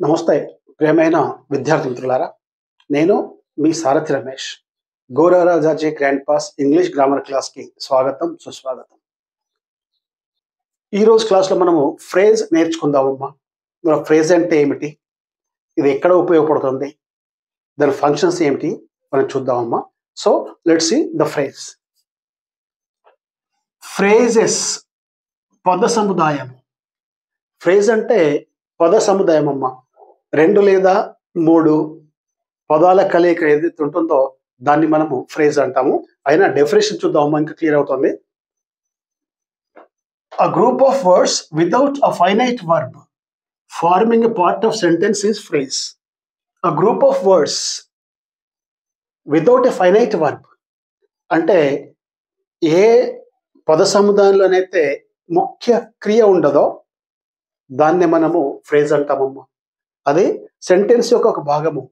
నమస్తే ప్రియమైన విద్యార్థి మిత్రులారా, నేను మీ సారథి రమేష్. గౌరవరాజాజీ గ్రాండ్ పాస్ ఇంగ్లీష్ గ్రామర్ క్లాస్కి స్వాగతం, సుస్వాగతం. ఈరోజు క్లాస్లో మనము ఫ్రేజ్ నేర్చుకుందామమ్మా. మన ఫ్రేజ్ అంటే ఏమిటి, ఇది ఎక్కడ ఉపయోగపడుతుంది, దాని ఫంక్షన్స్ ఏమిటి మనం చూద్దామమ్మా. So let's see the phrase. Phrases పద సముదాయం. ఫ్రేజ్ అంటే పద సముదాయం అమ్మా. 2 లేదా 3 పదాల కలయిక ఏదైతే ఉంటుందో దాన్ని మనము ఫ్రేజ్ అంటాము. అయినా డెఫినేషన్ చూద్దామమ్మా, ఇంకా క్లియర్ అవుతుంది. A group of words without a finite verb forming a part of sentence is phrase. A group of words without a finite verb అంటే ఏ పద సముదాయంలోనైతే ముఖ్య క్రియ ఉండదో దాన్ని మనము ఫ్రేజ్ అంటామమ్మా. అది సెంటెన్స్ యొక్క ఒక భాగము.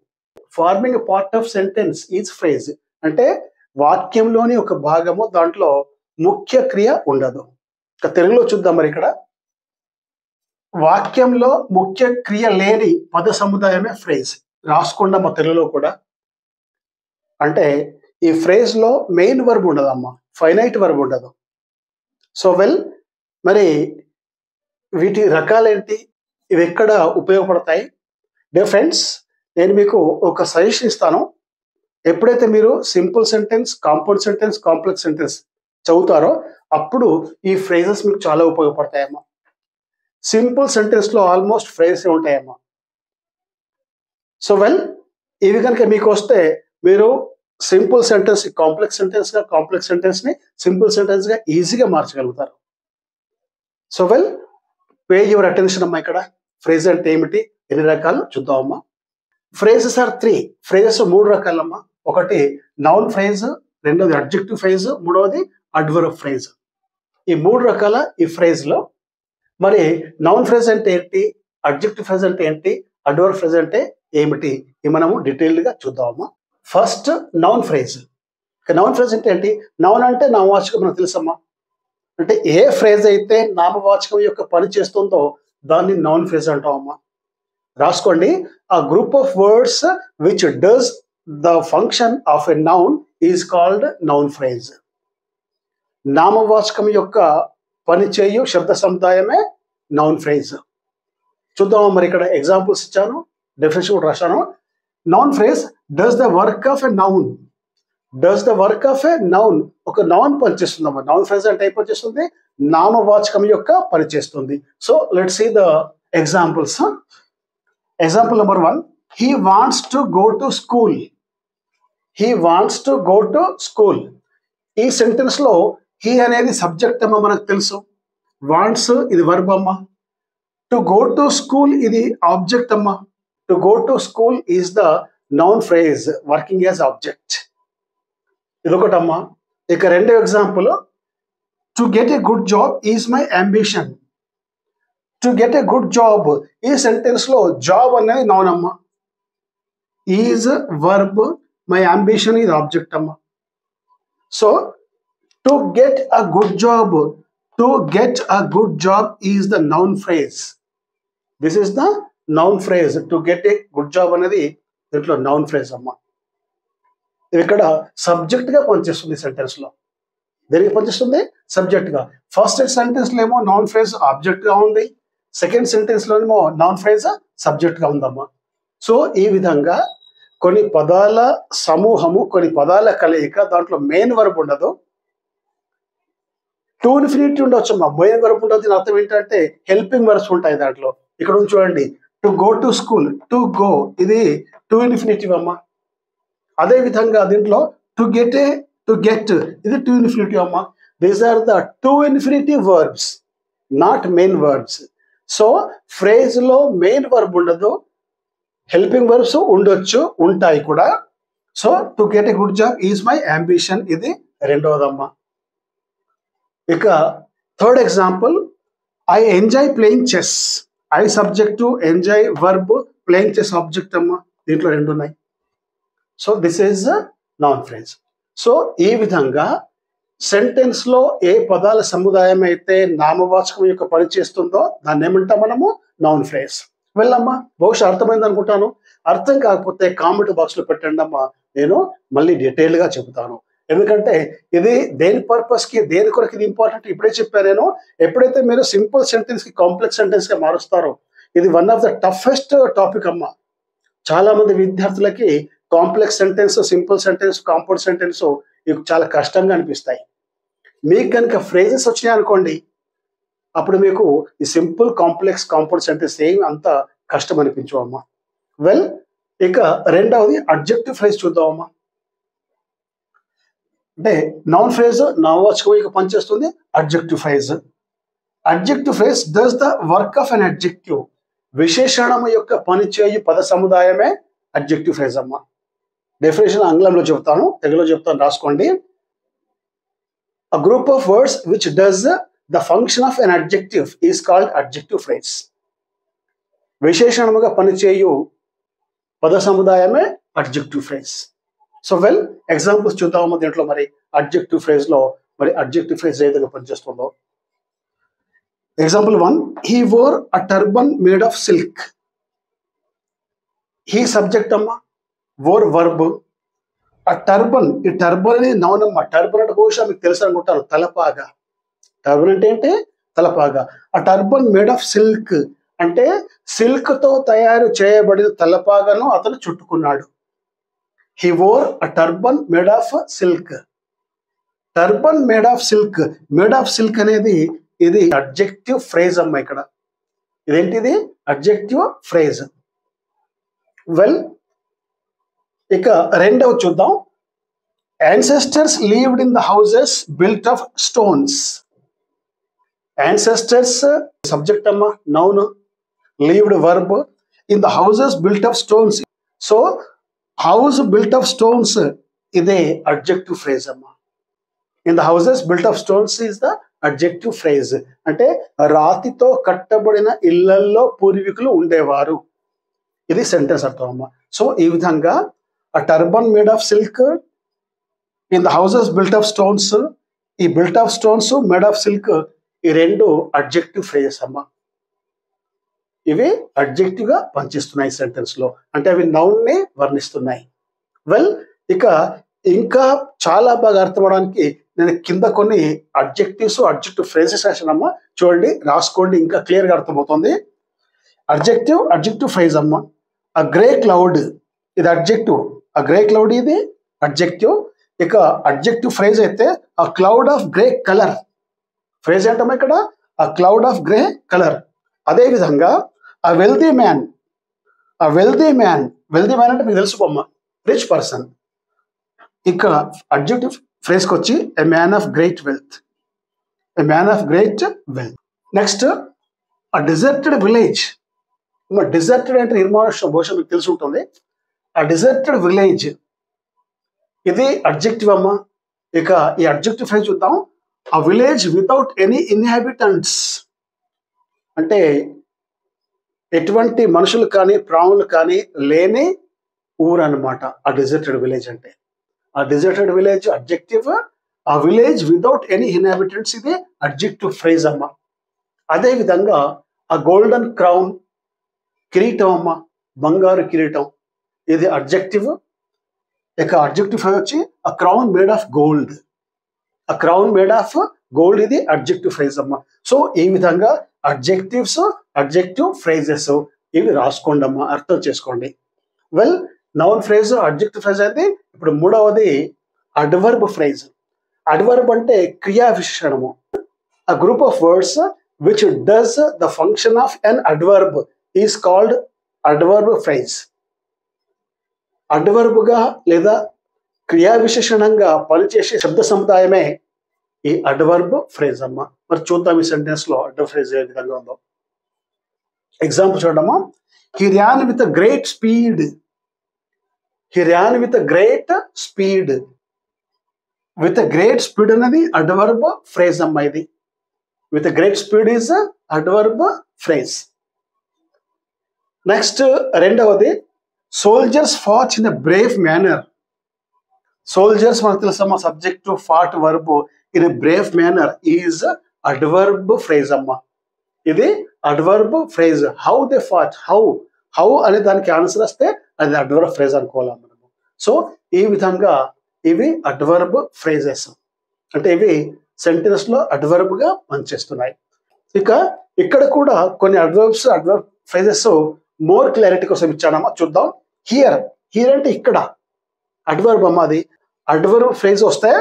Farming part of sentence is phrase అంటే వాక్యంలోని ఒక భాగము, దాంట్లో ముఖ్య క్రియ ఉండదు. ఇక తెలుగులో చూద్దాం. మరి ఇక్కడ వాక్యంలో ముఖ్య క్రియ లేని పద సముదాయమే ఫ్రేజ్. రాసుకుండా మా తెలుగులో కూడా. అంటే ఈ ఫ్రేజ్ లో మెయిన్ వర్బ్ ఉండదమ్మా, ఫైనైట్ వర్బ్ ఉండదు. సో మరి వీటి రకాలేంటి, ఇవి ఎక్కడ ఉపయోగపడతాయి? డియర్ ఫ్రెండ్స్, నేను మీకు ఒక సజెషన్ ఇస్తాను. ఎప్పుడైతే మీరు simple sentence, compound sentence, complex sentence చదువుతారో అప్పుడు ఈ ఫ్రేజెస్ మీకు చాలా ఉపయోగపడతాయమ్మా. సింపుల్ సెంటెన్స్ లో ఆల్మోస్ట్ ఫ్రేజెస్ ఉంటాయమ్మా. సో ఇవి కనుక మీకు వస్తే మీరు సింపుల్ సెంటెన్స్ కాంప్లెక్స్ సెంటెన్స్ గా, కాంప్లెక్స్ సెంటెన్స్ ని సింపుల్ సెంటెన్స్ గా ఈజీగా మార్చగలుగుతారు. సో పే యువర్ అటెన్షన్ అమ్మా. ఇక్కడ ఫ్రేజ్ అంటే ఏమిటి, ఎన్ని రకాలు చూద్దామమ్మా. Phrases are 3. ఫ్రేజెస్ 3 రకాలమ్మా. ఒకటి నౌన్ ఫ్రేజ్, రెండోది అడ్జెక్టివ్ ఫ్రేజ్, మూడవది అడ్వర్బ్ ఫ్రేజ్. ఈ 3 రకాల ఈ ఫ్రేజ్ లో మరి నౌన్ ఫ్రేజ్ అంటే ఏంటి, అడ్జెక్టివ్ ఫ్రేజ్ అంటే ఏంటి, అడ్వర్బ్ ఫ్రేజ్ అంటే ఏమిటి, ఇవి మనము డీటెయిల్డ్ గా చూద్దామమ్మా. First noun phrase. Noun phrase అంటే ఏంటి? నౌన్ అంటే నామవాచకం మనకు తెలుసమ్మా. అంటే ఏ ఫ్రేజ్ అయితే నామవాచకం యొక్క పని చేస్తుందో దాన్ని నౌన్ ఫ్రేజ్ అంటామమ్మా. రాసుకోండి. ఆ group of words which does the function of a noun is called noun phrase. నామవాచకం యొక్క పని చేయు శబ్ద సముదాయమే నౌన్ ఫ్రేజ్. చూద్దామా. మరి ఇక్కడ ఎగ్జాంపుల్స్ ఇచ్చాను, డెఫినేషన్ కూడా రాశాను. Noun phrase does the work of a noun. Does the work of a noun. ఒక నౌన్ పనిచేస్తుందమ్మా. నౌన్ ఫ్రేజ్ అంటే ఏం పనిచేస్తుంది? నామవాచకం యొక్క పనిచేస్తుంది. So let's see the examples. Example number 1, he wants to go to school. He wants to go to school. ఈ sentence లో he అనేది సబ్జెక్ట్ అమ్మా, మనకు తెలుసు. వాంట్స్ ఇది వర్బ్ అమ్మా. టు గో టు స్కూల్ ఇది ఆబ్జెక్ట్ అమ్మా. To go to school is the noun phrase working as object. ఇదొకటమ్మా. ఇక రెండో example, to get a good job is my ambition. To get a good job ఈ sentence లో job అనేది noun అమ్మా. Is verb, my ambition ఇది object అమ్మా. So to get a good job, to get a good job is the noun phrase. This is the noun phrase. To get a good job అనేది దీంట్లో noun phrase అమ్మా. ఇక్కడ subject గా పనిచేస్తుంది sentence లో. దేనికి పనిచేస్తుంది? సబ్జెక్ట్ గా. ఫస్ట్ సెంటెన్స్ లో ఏమో నౌన్ ఫ్రేజ్ ఆబ్జెక్ట్ గా ఉంది, సెకండ్ సెంటెన్స్ లోనేమో నౌన్ ఫ్రేజ్ సబ్జెక్ట్ గా ఉందమ్మా. సో ఈ విధంగా కొన్ని పదాల సమూహము, కొన్ని పదాల కలయిక, దాంట్లో మెయిన్ వర్బ్ ఉండదు, టు ఇన్ఫినిటీ ఉండొచ్చు అమ్మా. మెయిన్ వర్బ్ ఉండదు. దీని అర్థం ఏంటంటే హెల్పింగ్ వర్బ్స్ ఉంటాయి దాంట్లో. ఇక్కడ ఉంది చూడండి, to go to school, to go ఇది టు ఇన్ఫినిటివ్ అమ్మా. అదే విధంగా దీంట్లో టు గెట్ ఇది టు ఇన్ఫినిటివ్ అమ్మా. These are the to infinitive verbs, not main verbs. So phrase లో మెయిన్ వర్బ్ ఉండదు, హెల్పింగ్ వర్బ్స్ ఉండొచ్చు, ఉంటాయి కూడా. So to get a good job is my ambition ఇది రెండవదమ్మా. ఇక third example, I enjoy playing chess. I subject, enjoy verb, playing chess object అమ్మా. దీంట్లో 2 ఉన్నాయి. So this is noun phrase. So ఈ విధంగా సెంటెన్స్ లో ఏ పదాల సముదాయం అయితే నామవాచకం యొక్క పని చేస్తుందో దాన్ని ఏమంటాం మనము? Noun phrase. వెళ్ళమ్మా, బహుశా అర్థమైంది అనుకుంటాను. అర్థం కాకపోతే కామెంట్ బాక్స్లో పెట్టండి అమ్మా, నేను మళ్ళీ డీటెయిల్గా చెబుతాను. ఎందుకంటే ఇది దేని పర్పస్కి, దేని కొరకు ఇది ఇంపార్టెంట్ ఇప్పుడే చెప్పాను నేను. ఎప్పుడైతే మీరు సింపుల్ సెంటెన్స్కి కాంప్లెక్స్ సెంటెన్స్గా మారుస్తారో, ఇది one of the toughest topic అమ్మా. చాలా మంది విద్యార్థులకి complex sentence, simple sentence, compound sentence ఇవి చాలా కష్టంగా అనిపిస్తాయి. మీకు కనుక ఫ్రేజెస్ వచ్చినాయి అనుకోండి, అప్పుడు మీకు ఈ సింపుల్, కాంప్లెక్స్, కాంపౌండ్ సెంటెన్స్ ఏమి అంత కష్టం అనిపించవు అమ్మా. వెల్, ఇక రెండవది అడ్జెక్టివ్ ఫ్రేజ్ చూద్దామమ్మా. అంటే నౌన్ ఫ్రేజ్ నామవాచకం పనిచేస్తుంది. Adjective phrase, adjective phrase does the work of an adjective. విశేషణము యొక్క పనిచేయు పద సముదాయమే అడ్జెక్టివ్ ఫ్రేజ్ అమ్మా. డెఫినేషన్ ఆంగ్లంలో చెప్తాను, తెలుగులో చెప్తాను, రాసుకోండి. A group of words which does the function of an adjective is called adjective phrase. విశేషణముగా పనిచేయు పద సముదాయమే adjective phrase. So well, examples చూద్దాము దీంట్లో. మరి అడ్జెక్టివ్ ఫ్రేజ్ లో మరి అడ్జెక్టివ్ ఫ్రేజ్ ఏ విధంగా పనిచేస్తుందో. Example 1, he wore a turban made of silk. he subject అమ్మా, wore verb. ఆ టర్బన్, ఈ టర్బన్ అనేది నౌన్ అమ్మా. టర్బన్ అంటే బహుశా మీకు తెలుసు అనుకుంటారు, తలపాగా. టర్బన్ అంటే ఏంటి? తలపాగా. ఆ టర్బన్ మేడ్ ఆఫ్ సిల్క్ అంటే సిల్క్ తో తయారు చేయబడిన తలపాగను అతను చుట్టుకున్నాడు. He wore a turban made of silk. Turban made of silk, made of silk అనేది ఇది అడ్జెక్టివ్ ఫ్రేజ్ అమ్మా. ఇక్కడ ఇదేంటిది? Adjective phrase. వెల్, ఇక రెండవ చూద్దాం. ancestors lived in the houses built of stones. ancestors subject amma, noun, lived verb, in the houses built of stones. So house built of stones ide adjective phrase amma. in the houses built of stones is the adjective phrase. అంటే రాతితో కట్టబడిన ఇళ్లల్లో పూర్వీకులు ఉండేవారు. ఇది sentence అర్థం అమ్మా. So ఈ విధంగా a turban made of silk, in the houses built of stones, ఈ built of stones, made of silk, ఈ రెండు అడ్జెక్టివ్ ఫ్రేజెస్ అమ్మా. ఇవి అడ్జెక్టివ్ గా పనిచేస్తున్నాయి సెంటెన్స్ లో, అంటే అవి నౌన్ ని వర్ణిస్తున్నాయి. వెల్, ఇక ఇంకా చాలా బాగా అర్థమవడానికి నేను కింద కొన్ని అడ్జెక్టివ్స్, అడ్జెక్టివ్ ఫ్రేజెస్ రాశానమ్మా. చూడండి, రాసుకోండి, ఇంకా క్లియర్ గా అర్థమవుతుంది. అడ్జెక్టివ్ ఫ్రేజ్ అమ్మా. a grey cloud, ఇది అడ్జెక్టివ్. a grey cloud ఇది అడ్జెక్టివ్. ఇక అడ్జెక్టివ్ ఫ్రేజ్ అయితే a cloud of grey color. Phrase ఏంటమ్మా ఇక్కడ? a cloud of grey color. అదే విధంగా a wealthy man, wealthy man అంటే మీకు తెలుసుకోమ్మా, రిచ్ పర్సన్. ఇక అడ్జెక్టివ్ ఫ్రేజ్కి వచ్చి a man of great wealth. Next a deserted village. Deserted అంటే నిర్మానుష్యం, బహుశా మీకు తెలిసి ఉంటుంది. ఆ డిజర్టెడ్ విలేజ్ ఇది అడ్జెక్టివ్ అమ్మా. ఇక ఈ అడ్జెక్టివ్ ఫ్రేజ్ చూద్దాం. ఆ విలేజ్ వితౌట్ ఎనీ ఇన్హాబిటెంట్స్, అంటే ఎటువంటి మనుషులు కానీ ప్రాణులు కానీ లేని ఊరు అనమాట ఆ డిజర్టెడ్ విలేజ్ అంటే. ఆ డిజర్టెడ్ విలేజ్ అడ్జెక్టివ్. ఆ విలేజ్ వితౌట్ ఎనీ ఇన్హాబిటెంట్స్ ఇది అడ్జెక్టివ్ ఫ్రేజ్ అమ్మా. అదే విధంగా ఆ గోల్డెన్ క్రౌన్, కిరీటం అమ్మ, బంగారు కిరీటం, ఇది అడ్జెక్టివ్. ఇక అడ్జెక్టివ్ ఫ్రేజ్ వచ్చి a crown made of gold. ఇది అడ్జెక్టివ్ ఫ్రేజ్ అమ్మ. సో ఈ విధంగా అడ్జెక్టివ్స్, అడ్జెక్టివ్ ఫ్రేజెస్ ఇవి రాసుకోండి అమ్మా, అర్థం చేసుకోండి. Well, noun phrase, adjective phrase అయితే. ఇప్పుడు మూడవది అడ్వర్బ్ ఫ్రేజ్. అడ్వర్బ్ అంటే క్రియా విశేషణము. a group of words which does the function of an adverb is called adverb phrase. అడ్వర్బ్గా లేదా క్రియా విశేషణంగా పనిచేసే శబ్ద సముదాయమే ఈ అడ్వర్బ్ ఫ్రేజ్ అమ్మ. మరి చూద్దాం ఈ సెంటెన్స్ లో అడ్వర్బ్ ఫ్రేజ్ ఏ విధంగా ఉందో. ఎగ్జాంపుల్ చూడమ్మా. he ran with a great speed. with a great speed అనేది అడ్వర్బ్ ఫ్రేజ్ అమ్మ. ఇది with a great speed is adverb phrase. Next రెండవది soldiers fought in a brave manner. Soldiers మనకు తెలుసమ్మా, subject, fought verb, in a brave manner is adverb phrase అమ్మా. ఇది adverb phrase. How they fought, how అనే దానికి answer వస్తే అది adverb phrase అనుకోవాలి మనము. సో ఈ విధంగా ఇవి అడ్వర్బ్ ఫ్రేజెస్, అంటే ఇవి సెంటెన్స్ లో అడ్వర్బ్ గా పనిచేస్తున్నాయి. ఇక ఇక్కడ కూడా కొన్ని అడ్వర్బ్ ఫ్రేజెస్ మోర్ క్లారిటీ కోసం ఇచ్చానమ్మా, చూద్దాం. హియర్ అంటే ఇక్కడ అడ్వర్బ్ అమ్మా, అది అడ్వర్బ్ ఫ్రేజ్ వస్తే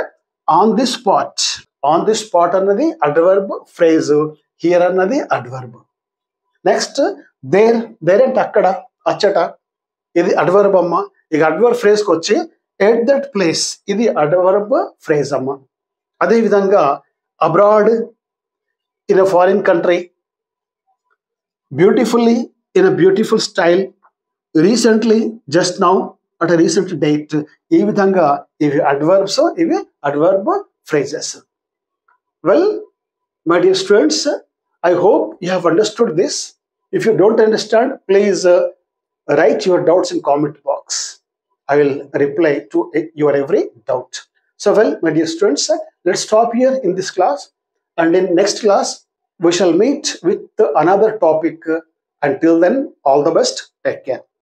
ఆన్ ది స్పాట్ అన్నది అడ్వర్బ్ ఫ్రేజ్, హియర్ అన్నది అడ్వర్బ్. నెక్స్ట్ దేర్ అంటే అక్కడ, అచ్చట, ఇది అడ్వర్బ్ అమ్మ. ఇక అడ్వర్బ్ ఫ్రేజ్ కి వచ్చి ఎట్ దట్ ప్లేస్, ఇది అడ్వర్బ్ ఫ్రేజ్ అమ్మ. అదే విధంగా abroad, in a foreign country, beautifully, in a beautiful style, recently, just now, at a recent date. ఈ విధంగా ఇవి అడ్వర్బ్స్, ఇవి adverb phrases. Well, my dear students, I hope you have understood this. If you don't understand, please write your doubts in comment box. I will reply to your every doubt. So well, my dear students, let's stop here in this class, and in next class we shall meet with another topic. Until then, all the best. Take care.